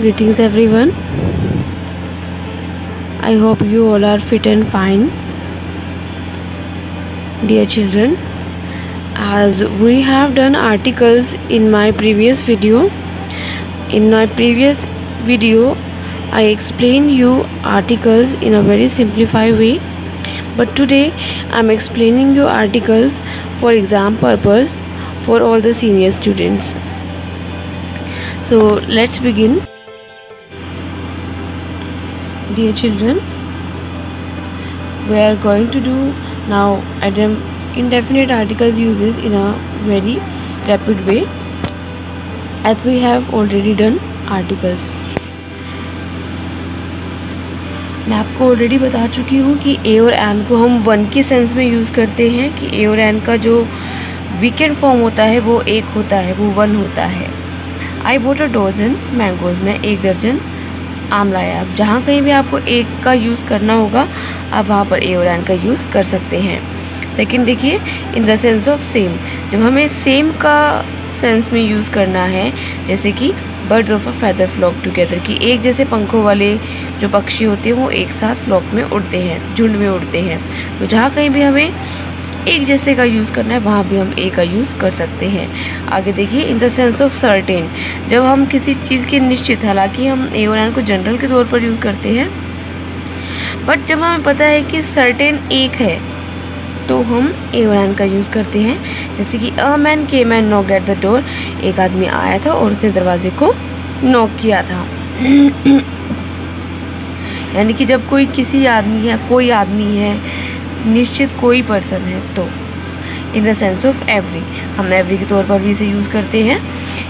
Greetings everyone. I hope you all are fit and fine. Dear children, as we have done articles in my previous video, I explained you articles in a very simplified way, but today I am explaining you articles for exam purpose for all the senior students. So let's begin. Dear children, we are going to do now indefinite articles uses in a very rapid way, as we have already done articles. मैं आपको already बता चुकी हूँ कि ए और N को हम one के सेंस में यूज़ करते हैं कि ए और एन का जो वीकेंड फॉर्म होता है वो एक होता है, वो वन होता है. आई बोट अ डोजन मैंगोज, में 1 दर्जन आम लाया. अब जहाँ कहीं भी आपको एक का यूज़ करना होगा आप वहाँ पर ए और एन का यूज़ कर सकते हैं. सेकंड देखिए, in the sense of same, जब हमें सेम का सेंस में यूज़ करना है, जैसे कि birds of a feather flock together, कि एक जैसे पंखों वाले जो पक्षी होते हैं वो एक साथ फ्लॉक में उड़ते हैं, झुंड में उड़ते हैं. तो जहाँ कहीं भी हमें एक जैसे का यूज़ करना है वहाँ भी हम ए का यूज़ कर सकते हैं. आगे देखिए, in the sense of certain, जब हम किसी चीज़ के निश्चित, हालांकि हम ए और एन को जनरल के तौर पर यूज़ करते हैं, बट जब हमें पता है कि सर्टेन एक है तो हम ए और एन का यूज़ करते हैं. जैसे कि a man came and knocked at the door, एक आदमी आया था और उसने दरवाजे को नॉक किया था. यानी कि जब कोई किसी आदमी है, कोई आदमी है, निश्चित कोई पर्सन है, तो in the sense of every, हम एवरी के तौर पर भी इसे यूज़ करते हैं.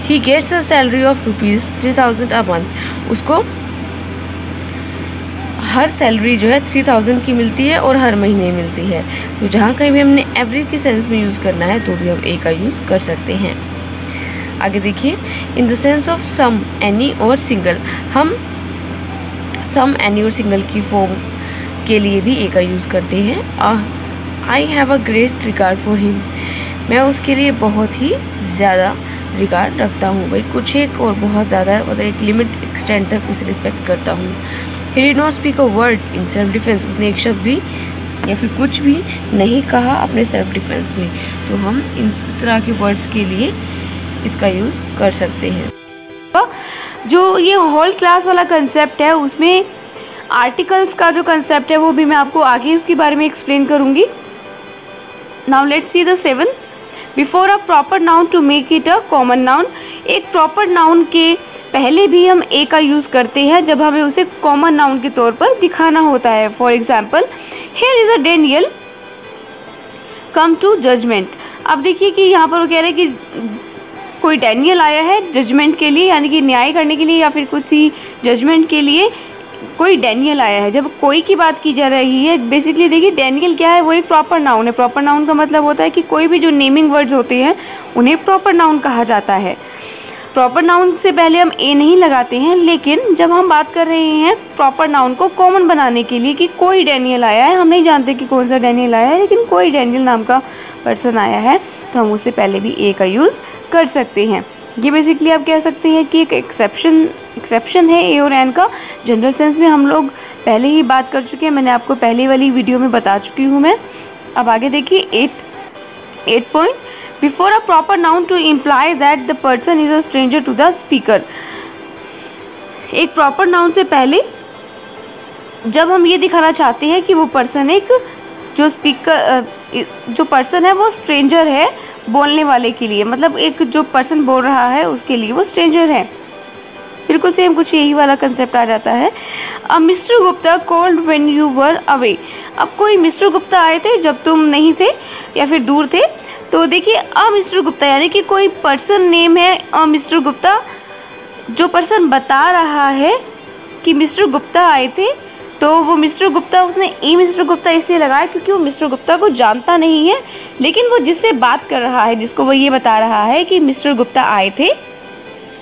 He gets a salary of ₹3000 a month, उसको हर सैलरी जो है 3000 की मिलती है और हर महीने मिलती है. तो जहाँ कहीं भी हमने एवरी के सेंस में यूज़ करना है तो भी हम ए का यूज़ कर सकते हैं. आगे देखिए, in the sense of some, any और सिंगल, हम सम, एनी और सिंगल की फॉर्म के लिए भी ए का यूज़ करते हैं. I have a great regard for him, मैं उसके लिए बहुत ही ज़्यादा रिगार्ड रखता हूँ. भाई कुछ एक और बहुत ज़्यादा, मतलब एक लिमिट एक्सटेंड तक उसे रिस्पेक्ट करता हूँ. He did not speak a word in self defence, उसने एक शब्द भी या फिर कुछ भी नहीं कहा अपने सेल्फ डिफेंस में. तो हम इस तरह के वर्ड्स के लिए इसका यूज़ कर सकते हैं. जो ये होल क्लास वाला कंसेप्ट है, उसमें आर्टिकल्स का जो कंसेप्ट है वो भी मैं आपको आगे उसके बारे में एक्सप्लेन करूँगी. Now let's see the 7th. Before a proper noun to make it a common noun, एक प्रॉपर नाउन के पहले भी हम ए का यूज़ करते हैं जब हमें उसे कॉमन नाउन के तौर पर दिखाना होता है. For example, here is a Daniel come to judgement. अब देखिए कि यहाँ पर वो कह रहे हैं कि कोई डैनियल आया है जजमेंट के लिए, यानी कि न्याय करने के लिए या फिर किसी जजमेंट के लिए कोई डैनियल आया है. जब कोई की बात की जा रही है, बेसिकली देखिए डैनियल क्या है, वो एक प्रॉपर नाउन है. प्रॉपर नाउन का मतलब होता है कि कोई भी जो नेमिंग वर्ड्स होते हैं उन्हें प्रॉपर नाउन कहा जाता है. प्रॉपर नाउन से पहले हम ए नहीं लगाते हैं, लेकिन जब हम बात कर रहे हैं प्रॉपर नाउन को कॉमन बनाने के लिए कि कोई डैनियल आया है, हम नहीं जानते कि कौन सा डैनियल आया है, लेकिन कोई डैनियल नाम का पर्सन आया है, तो हम उससे पहले भी ए का यूज़ कर सकते हैं. ये बेसिकली आप कह सकते हैं कि एक एक्सेप्शन है ए और एन का. जनरल सेंस में हम लोग पहले ही बात कर चुके हैं, मैंने आपको पहले वाली वीडियो में बता चुकी हूँ मैं. अब आगे देखिए 8 point. Before a proper noun to imply that the person is a stranger to the speaker, एक प्रॉपर नाउन से पहले जब हम ये दिखाना चाहते हैं कि वो पर्सन एक जो पर्सन है वो स्ट्रेंजर है बोलने वाले के लिए, मतलब एक जो पर्सन बोल रहा है उसके लिए वो स्ट्रेंजर है. बिल्कुल सेम कुछ यही वाला कंसेप्ट आ जाता है. अब mister Gupta called when you were away, अब कोई मिस्टर गुप्ता आए थे जब तुम नहीं थे या फिर दूर थे. तो देखिए मिस्टर गुप्ता यानी कि कोई पर्सन नेम है मिस्टर गुप्ता, जो पर्सन बता रहा है कि मिस्टर गुप्ता आए थे, तो वो मिस्टर गुप्ता उसने ई मिस्टर गुप्ता इसलिए लगाया क्योंकि वो मिस्टर गुप्ता को जानता नहीं है, लेकिन वो जिससे बात कर रहा है, जिसको वो ये बता रहा है कि मिस्टर गुप्ता आए थे,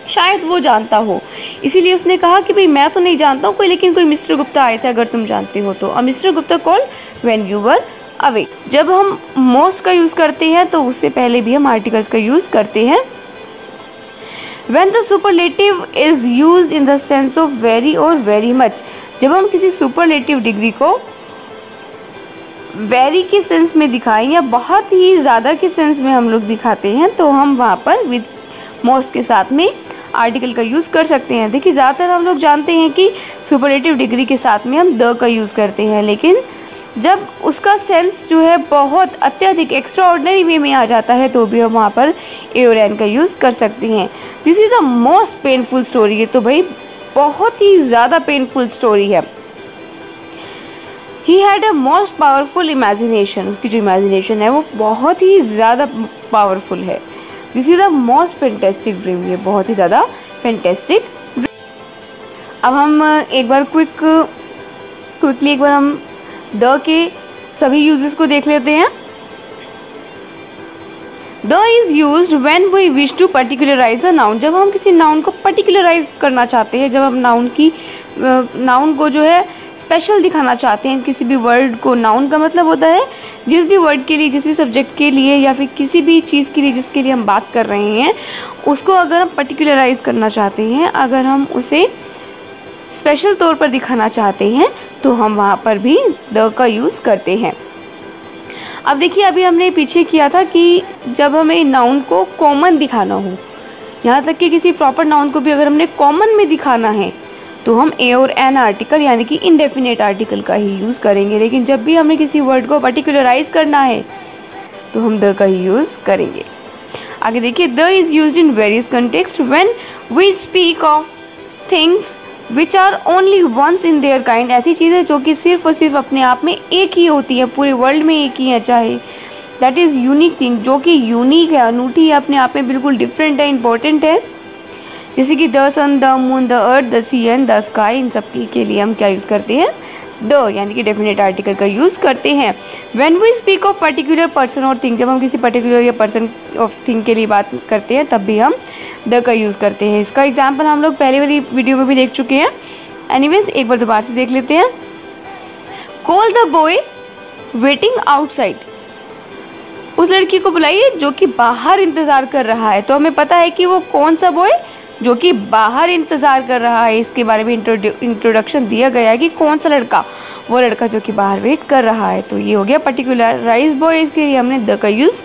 शायद वो जानता हो, इसीलिए उसने कहा कि भाई मैं तो नहीं जानता हूँ कोई, लेकिन कोई मिस्टर गुप्ता आए थे अगर तुम जानते हो तो. और mister Gupta call when you were away, जब हम मोस्ट का यूज़ करते हैं तो उससे पहले भी हम आर्टिकल्स का यूज़ करते हैं. When the superlative is used in the sense of very और very much, जब हम किसी सुपरलेटिव डिग्री को वेरी के सेंस में दिखाएं या बहुत ही ज़्यादा के सेंस में हम लोग दिखाते हैं तो हम वहाँ पर विद मोस्ट के साथ में आर्टिकल का यूज़ कर सकते हैं। देखिए ज़्यादातर हम लोग जानते हैं कि सुपरलेटिव डिग्री के साथ में हम द का यूज़ करते हैं, लेकिन जब उसका सेंस जो है बहुत अत्यधिक एक्स्ट्रा ऑर्डिनरी वे में आ जाता है तो भी हम वहाँ पर ए और एन का यूज़ कर सकते हैं। This is the most painful story है, तो भाई बहुत ही ज़्यादा पेनफुल स्टोरी है। He had a most powerful imagination, उसकी जो इमेजिनेशन है वो बहुत ही ज़्यादा पावरफुल है। This is the most fantastic dream, ये बहुत ही ज़्यादा फैंटेस्टिक। अब हम एक बार क्विकली एक बार हम द के सभी यूजेस को देख लेते हैं। The is used when we wish to particularise a noun, जब हम किसी नाउन को पर्टिकुलराइज करना चाहते हैं, जब हम नाउन को जो है स्पेशल दिखाना चाहते हैं। किसी भी वर्ड को, नाउन का मतलब होता है जिस भी वर्ड के लिए, जिस भी सब्जेक्ट के लिए या फिर किसी भी चीज़ के लिए जिसके लिए हम बात कर रहे हैं, उसको अगर हम पर्टिकुलराइज करना चाहते हैं, अगर हम उसे स्पेशल तौर पर दिखाना चाहते हैं तो हम वहाँ पर भी द का यूज़ करते हैं। अब देखिए अभी हमने पीछे किया था कि जब हमें नाउन को कॉमन दिखाना हो, यहाँ तक कि किसी प्रॉपर नाउन को भी अगर हमने कॉमन में दिखाना है तो हम ए और एन आर्टिकल यानी कि इनडेफिनेट आर्टिकल का ही यूज़ करेंगे, लेकिन जब भी हमें किसी वर्ड को पर्टिकुलराइज करना है तो हम द का ही यूज़ करेंगे। आगे देखिए, the is used in various context when we speak of things which are only once in their kind, ऐसी चीज़ें जो कि सिर्फ और सिर्फ अपने आप में एक ही होती है, पूरे वर्ल्ड में एक ही है, चाहे दैट इज़ यूनिक थिंग, जो कि यूनिक है, अनूठी है, अपने आप में बिल्कुल डिफरेंट है, इंपॉर्टेंट है। जैसे कि the sun, the moon, the earth, the sea and the sky, इन सब के लिए हम क्या यूज़ करते हैं? द यानी कि डेफिनेट आर्टिकल का यूज़ करते हैं। When we speak of particular person और थिंग, जब हम किसी पर्टिकुलर या पर्सन ऑफ थिंग के लिए बात करते हैं तब भी हम द का यूज़ करते हैं। इसका एग्जाम्पल हम लोग पहले वाली वीडियो में भी देख चुके हैं। एनीवेज एक बार दोबारा से देख लेते हैं। Call the boy waiting outside, उस लड़की को बुलाइए जो कि बाहर इंतज़ार कर रहा है। तो हमें पता है कि वो कौन सा बॉय जो कि बाहर इंतज़ार कर रहा है, इसके बारे में इंट्रोडक्शन दिया गया है कि कौन सा लड़का, वो लड़का जो कि बाहर वेट कर रहा है। तो ये हो गया पर्टिकुलराइज बॉय, इसके लिए हमने द का यूज़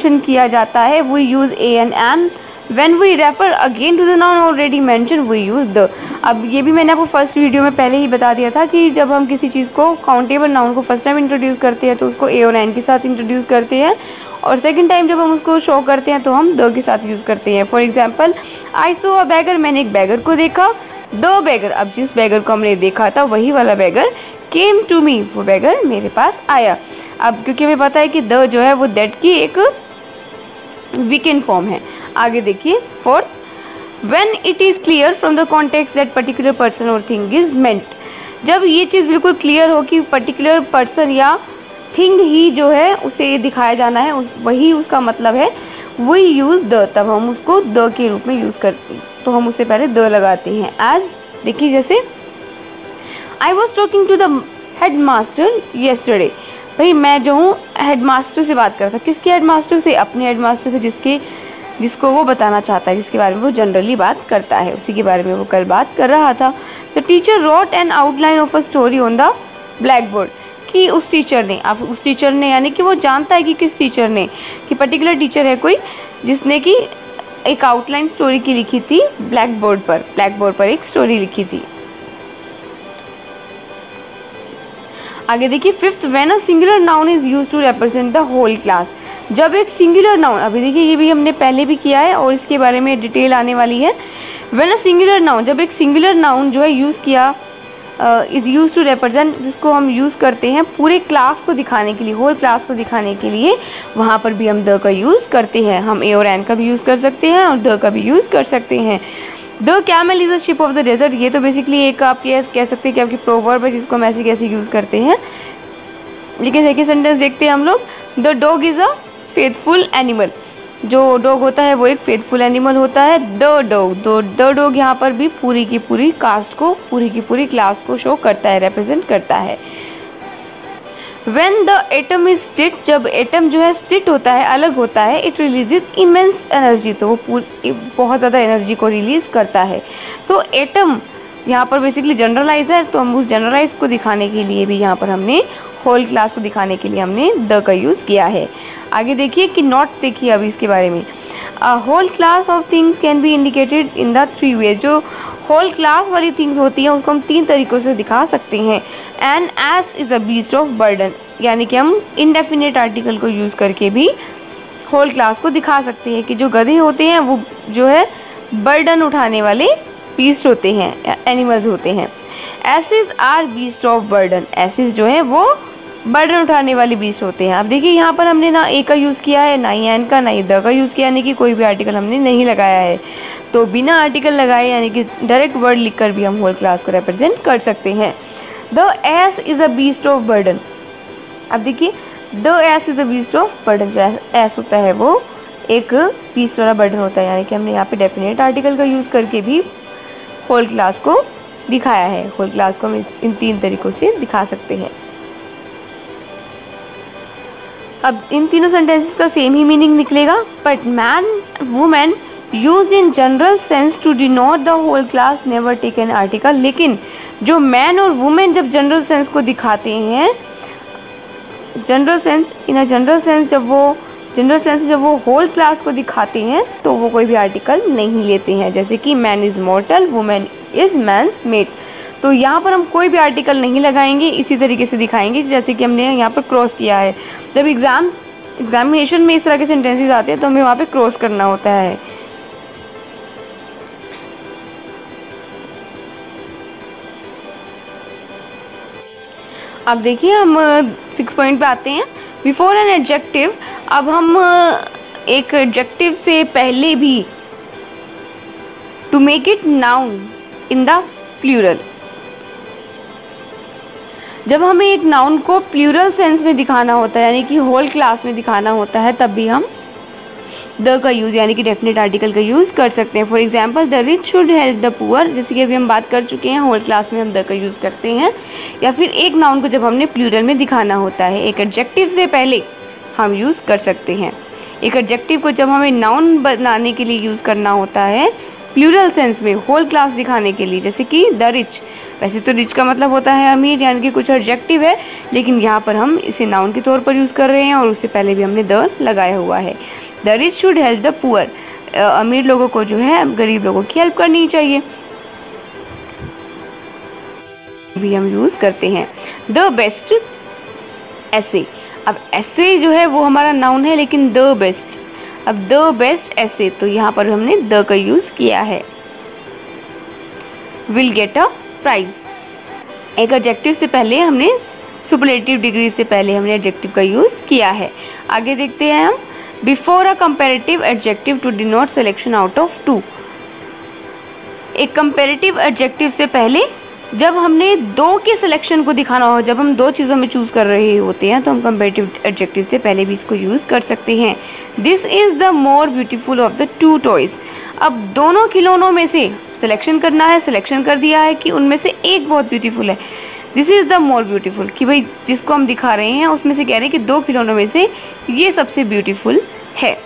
किया जाता है। We use a and an when we refer again to the noun already mention, we use the. अब ये भी मैंने आपको फर्स्ट वीडियो में पहले ही बता दिया था कि जब हम किसी चीज़ को, काउंटेबल नाउन को फर्स्ट टाइम इंट्रोड्यूस करते हैं तो उसको ए और एन के साथ इंट्रोड्यूस करते हैं, और सेकंड टाइम जब हम उसको शो करते हैं तो हम द के साथ यूज़ करते हैं। For example, I so a bagger, मैंने एक बैगर को देखा। द बैगर, अब जिस बैगर को हमने देखा था वही वाला बैगर केम टू मी, वो बैगर मेरे पास आया। अब क्योंकि हमें पता है कि द जो है वो दैट की एक वीकेंड फॉर्म है। आगे देखिए, fourth, when it is clear from the context that particular person और थिंग इज मेंट, जब ये चीज़ बिल्कुल क्लियर हो कि पर्टिकुलर पर्सन या थिंग ही जो है उसे दिखाया जाना है, वही उसका मतलब है, वी यूज़ द, तब हम उसको द के रूप में यूज़ करते हैं। तो हम उससे पहले द लगाते हैं। एज देखिए, जैसे I was talking to the head master yesterday, भाई मैं जो हूँ हेड मास्टर से बात कर रहा था। किसके हेड मास्टर से? अपने हेड मास्टर से, जिसको वो बताना चाहता है, जिसके बारे में वो जनरली बात करता है, उसी के बारे में वो कल बात कर रहा था। The teacher wrote an outline of a story on the black board, कि उस टीचर ने, अब उस टीचर ने यानी कि वो जानता है कि किस टीचर ने, कि पर्टिकुलर टीचर है कोई जिसने कि एक आउटलाइन स्टोरी की लिखी थी ब्लैक बोर्ड पर एक स्टोरी लिखी थी। आगे देखिए, fifth, when a singular noun is used to represent the whole class, जब एक सिंगुलर नाउन, अभी देखिए ये भी हमने पहले भी किया है और इसके बारे में डिटेल आने वाली है। व्हेन अ सिंगुलर नाउन, जब एक सिंगुलर नाउन जो है यूज़ किया, इज़ यूज टू रिप्रेजेंट, जिसको हम यूज़ करते हैं पूरे क्लास को दिखाने के लिए, होल क्लास को दिखाने के लिए, वहाँ पर भी हम द का यूज़ करते हैं। हम ए और एन का भी यूज़ कर सकते हैं और द का भी यूज़ कर सकते हैं। The camel is a ship of the desert, ये तो बेसिकली एक आप कह सकते हैं कि आपकी प्रोवर्ब है जिसको हम ऐसे कैसे यूज़ करते हैं। लेकिन सेकेंड सेंटेंस देखते हैं हम लोग, the dog is a faithful animal, जो डॉग होता है वो एक फेथफुल एनिमल होता है। द डॉग, द डॉग यहाँ पर भी पूरी की पूरी कास्ट को, पूरी की पूरी क्लास को शो करता है, रिप्रेजेंट करता है। When the atom is split, जब एटम जो है स्प्लिट होता है, अलग होता है, इट रिलीजेस इमेंस एनर्जी, तो वो बहुत ज़्यादा एनर्जी को रिलीज करता है। तो एटम यहाँ पर बेसिकली जनरलाइज है, तो हम उस जनरलाइज को दिखाने के लिए भी यहाँ पर हमने होल क्लास को दिखाने के लिए हमने द का यूज़ किया है। आगे देखिए कि नॉट देखिए अभी इसके बारे में। Whole class of things can be indicated in the 3 ways, जो होल क्लास वाली थिंग्स होती हैं उसको हम 3 तरीक़ों से दिखा सकते हैं। And S is a beast of burden, यानी कि हम इनडेफिनेट आर्टिकल को यूज़ करके भी होल क्लास को दिखा सकते हैं कि जो गधे होते हैं वो जो है बर्डन उठाने वाले बीस्ट होते हैं, एनिमल्स होते हैं। एसिस आर बीस्ट ऑफ बर्डन, एसिस जो है वो बर्डन उठाने वाले बीस्ट होते हैं। अब देखिए यहाँ पर हमने ना ए का यूज़ किया है, ना ही एन का, ना ही द का यूज़ किया, यानी कि कोई भी आर्टिकल हमने नहीं लगाया है। तो बिना आर्टिकल लगाए यानी कि डायरेक्ट वर्ड लिखकर भी हम होल क्लास को रिप्रेजेंट कर सकते हैं। The S is a beast of burden, अब देखिए the S is a beast of burden, जो एस होता है वो एक बीस्ट वाला बर्डन होता है, यानी कि हमने यहाँ पे डेफिनेट आर्टिकल का यूज़ करके भी होल क्लास को दिखाया है। होल क्लास को हम इन 3 तरीक़ों से दिखा सकते हैं। अब इन तीनों सेंटेंसेस का सेम ही मीनिंग निकलेगा, but man women use in general sense to denote the whole class never take an article, लेकिन जो मैन और वुमेन जब जनरल सेंस को दिखाते हैं, जनरल सेंस जब वो होल क्लास को दिखाते हैं तो वो कोई भी आर्टिकल नहीं लेते हैं। जैसे कि man is mortal, women is man's mate, तो यहाँ पर हम कोई भी आर्टिकल नहीं लगाएंगे, इसी तरीके से दिखाएंगे जैसे कि हमने यहाँ पर क्रॉस किया है। जब एग्जामिनेशन में इस तरह के सेंटेंसेस आते हैं तो हमें वहाँ पे क्रॉस करना होता है। अब देखिए हम 6 पॉइंट पे आते हैं। बिफोर एन एडजेक्टिव, अब हम एक एडजेक्टिव से पहले भी to make it noun in the plural, जब हमें एक नाउन को प्लूरल सेंस में दिखाना होता है यानी कि होल क्लास में दिखाना होता है, तब भी हम द का यूज़ यानी कि डेफिनेट आर्टिकल का यूज़ कर सकते हैं। For example the rich should help the poor, जैसे कि अभी हम बात कर चुके हैं, होल क्लास में हम द का यूज़ करते हैं। या फिर एक नाउन को जब हमने प्लूरल में दिखाना होता है, एक एडजेक्टिव से पहले हम यूज़ कर सकते हैं। एक एडजेक्टिव को जब हमें नाउन बनाने के लिए यूज़ करना होता है प्लूरल सेंस में, होल क्लास दिखाने के लिए, जैसे कि द रिच, वैसे तो रिच का मतलब होता है अमीर, यानी कि कुछ एडजेक्टिव है, लेकिन यहाँ पर हम इसे नाउन के तौर पर यूज़ कर रहे हैं और उससे पहले भी हमने द लगाया हुआ है। The rich should help the poor, अमीर लोगों को जो है गरीब लोगों की हेल्प करनी चाहिए, भी हम यूज़ करते हैं। द बेस्ट ऐसे, अब ऐसे जो है वो हमारा नाउन है, लेकिन द बेस्ट, अब द बेस्ट ऐसे, तो यहाँ पर हमने द का यूज़ किया है। विल गेट अ प्राइज, एक एडजेक्टिव से पहले हमने, सुपरलेटिव डिग्री से पहले हमने एडजेक्टिव का यूज़ किया है। आगे देखते हैं हम। Before a comparative adjective to denote selection out of 2, एक कंपैरेटिव एडजेक्टिव से पहले जब हमने 2 के सिलेक्शन को दिखाना हो, जब हम 2 चीज़ों में चूज़ कर रहे होते हैं तो हम कंपैरेटिव एडजेक्टिव से पहले भी इसको यूज़ कर सकते हैं। This is the more beautiful of the 2 toys, अब दोनों खिलौनों में से सिलेक्शन करना है, सिलेक्शन कर दिया है कि उनमें से एक बहुत ब्यूटीफुल है। This is the more beautiful, कि भाई जिसको हम दिखा रहे हैं उसमें से कह रहे हैं कि 2 खिलौनों में से ये सबसे ब्यूटीफुल है।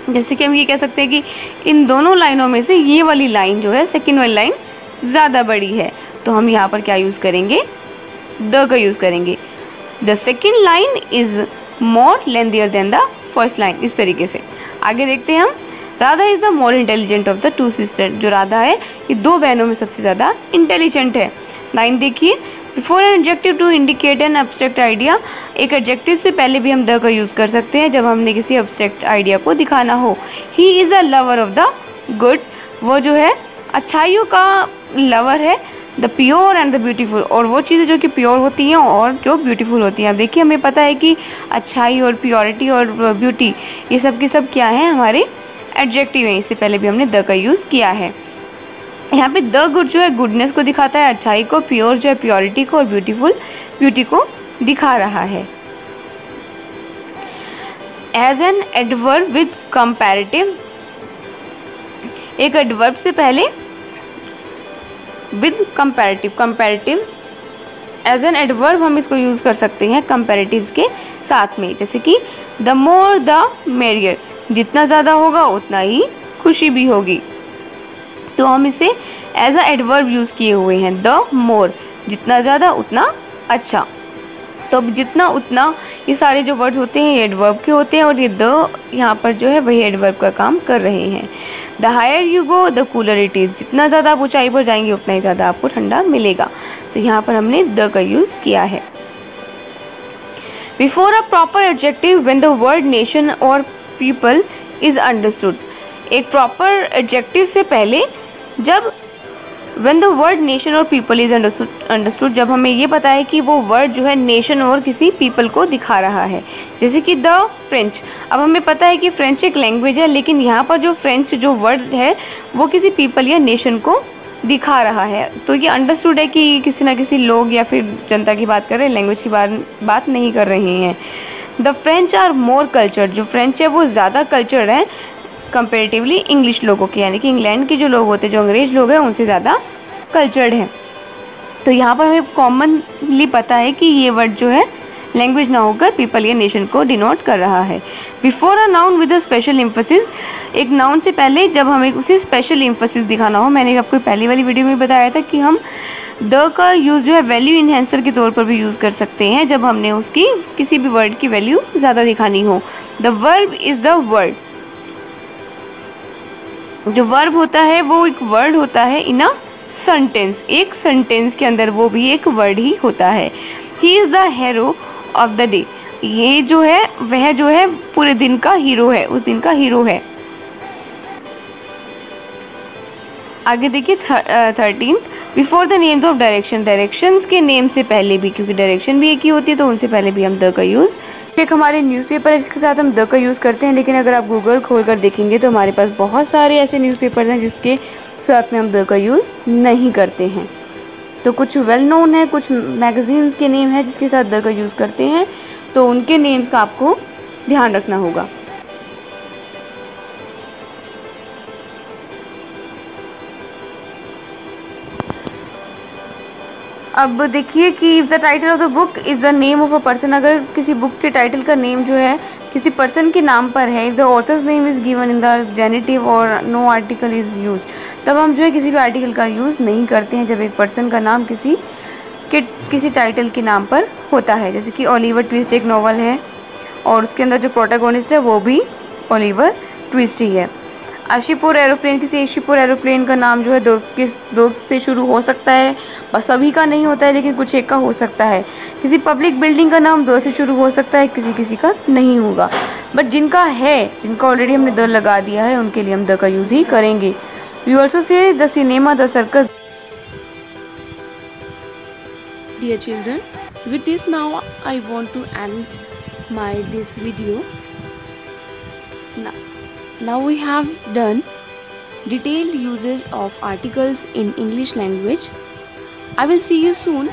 जैसे कि हम ये कह सकते हैं कि इन दोनों लाइनों में से ये वाली लाइन जो है, सेकेंड वाली लाइन ज़्यादा बड़ी है, तो हम यहाँ पर क्या यूज़ करेंगे, द का यूज़ करेंगे। The second line is more lengthier than the first line, इस तरीके से। आगे देखते हैं हम। Radha is the more intelligent of the 2 sister, जो राधा है ये 2 बहनों में सबसे ज़्यादा इंटेलिजेंट है। लाइन देखिए। Before an adjective to indicate an abstract idea, एक एडजेक्टिव से पहले भी हम द का यूज़ कर सकते हैं जब हमने किसी एब्स्ट्रैक्ट आइडिया को दिखाना हो। He is a lover of the good, वो जो है अच्छाइयों का लवर है। The pure and the beautiful, और वो चीज़ें जो कि प्योर होती हैं और जो ब्यूटीफुल होती हैं। अब देखिए हमें पता है कि अच्छाई और प्योरिटी और ब्यूटी ये सब की सब क्या है, हमारे एडजेक्टिव हैं। इससे पहले भी हमने द का यूज़ किया है। यहाँ पे द गुड जो है गुडनेस को दिखाता है, अच्छाई को, प्योर जो है प्योरिटी को, और ब्यूटीफुल ब्यूटी को दिखा रहा है। As an adverb with comparatives, एक एडवर्ब से पहले with comparatives as an adverb हम इसको यूज़ कर सकते हैं कंपैरेटिव्स के साथ में, जैसे कि द मोर द मेरियर, जितना ज़्यादा होगा उतना ही खुशी भी होगी। तो हम इसे एज अ एडवर्ब यूज़ किए हुए हैं, द मोर, जितना ज़्यादा उतना अच्छा। तो अब जितना उतना ये सारे जो वर्ड्स होते हैं ये एडवर्ब के होते हैं, और ये द यहाँ पर जो है वही एडवर्ब का काम कर रहे हैं। The higher you go the cooler it is, जितना ज़्यादा आप ऊंचाई पर जाएंगे उतना ही ज़्यादा आपको ठंडा मिलेगा। तो यहाँ पर हमने द का यूज़ किया है। Before a proper adjective when the word nation और पीपल इज़ अंडरस्टूड, एक प्रॉपर एडजेक्टिव से पहले जब व्हेन द वर्ड नेशन और पीपल इज अंडरस्टूड, जब हमें ये पता है कि वो वर्ड जो है नेशन और किसी पीपल को दिखा रहा है, जैसे कि द फ्रेंच। अब हमें पता है कि फ्रेंच एक लैंग्वेज है, लेकिन यहाँ पर जो फ्रेंच जो वर्ड है वो किसी पीपल या नेशन को दिखा रहा है। तो ये अंडरस्टूड है कि किसी ना किसी लोग या फिर जनता की बात कर रहे हैं, लैंग्वेज की बात नहीं कर रहे हैं। The French are more cultured, जो फ्रेंच है वो ज़्यादा कल्चर्ड है कंपेरेटिवली इंग्लिश लोगों के, यानी कि इंग्लैंड के जो लोग होते हैं, जो अंग्रेज लोग हैं, उनसे ज़्यादा कल्चर्ड है। तो यहाँ पर हमें कॉमनली पता है कि ये वर्ड जो है लैंग्वेज ना होकर पीपल या नेशन को डिनोट कर रहा है। Before a noun with a special emphasis, एक नाउन से पहले जब हमें उसे स्पेशल एम्फेसिस दिखाना हो, मैंने आपको पहली वाली वीडियो में बताया था कि हम द का यूज़ जो है वैल्यू इन्हेंसर के तौर पर भी यूज़ कर सकते हैं जब हमने उसकी किसी भी वर्ड की वैल्यू ज़्यादा दिखानी हो। The verb is the word, जो वर्ब होता है वो एक वर्ड होता है इन अ सेंटेंस, एक सेंटेंस के अंदर वो भी एक वर्ड ही होता है। He is the hero of the day, ये जो है वह जो है पूरे दिन का हीरो है, उस दिन का हीरो है। आगे देखिए 13th, before the names of direction, directions के नेम से पहले भी, क्योंकि डायरेक्शन भी एक ही होती है तो उनसे पहले भी हम द का यूज़, एक हमारे न्यूज़पेपर है जिसके साथ हम द का यूज़ करते हैं, लेकिन अगर आप गूगल खोल कर देखेंगे तो हमारे पास बहुत सारे ऐसे न्यूज़पेपर्स हैं जिसके साथ में हम द का यूज़ नहीं करते हैं। तो कुछ वेल नोन है, कुछ मैगजीन्स के नेम है जिसके साथ द का यूज़ करते हैं, तो उनके नेम्स का आपको ध्यान रखना होगा। अब देखिए कि if the title of the book is the name of a person, अगर किसी बुक के टाइटल का नेम जो है किसी पर्सन के नाम पर है, if the author's name is given in the genitive और नो आर्टिकल इज़ यूज, तब हम जो है किसी भी आर्टिकल का यूज़ नहीं करते हैं जब एक पर्सन का नाम किसी टाइटल के नाम पर होता है। जैसे कि ओलिवर ट्विस्ट एक नॉवल है और उसके अंदर जो प्रोटैगोनिस्ट है वो भी ओलिवर ट्विस्ट ही है। शिप और एरोप्लेन, किसी शिप और एरोप्लेन का नाम जो है दो से शुरू हो सकता है, बस सभी का नहीं होता है लेकिन कुछ एक का हो सकता है। किसी पब्लिक बिल्डिंग का नाम द से शुरू हो सकता है, किसी का नहीं होगा, बट जिनका ऑलरेडी हमने द लगा दिया है उनके लिए हम द का यूज़ ही करेंगे। We also say the cinema, the circus. Dear children, with this now I want to end this video. Now we have done detailed usage of articles in English language. I will see you soon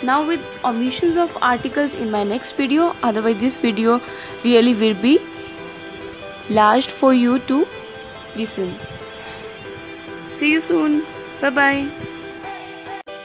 now with omissions of articles in my next video. Otherwise this video really will be large for you to listen. See you soon. Bye bye.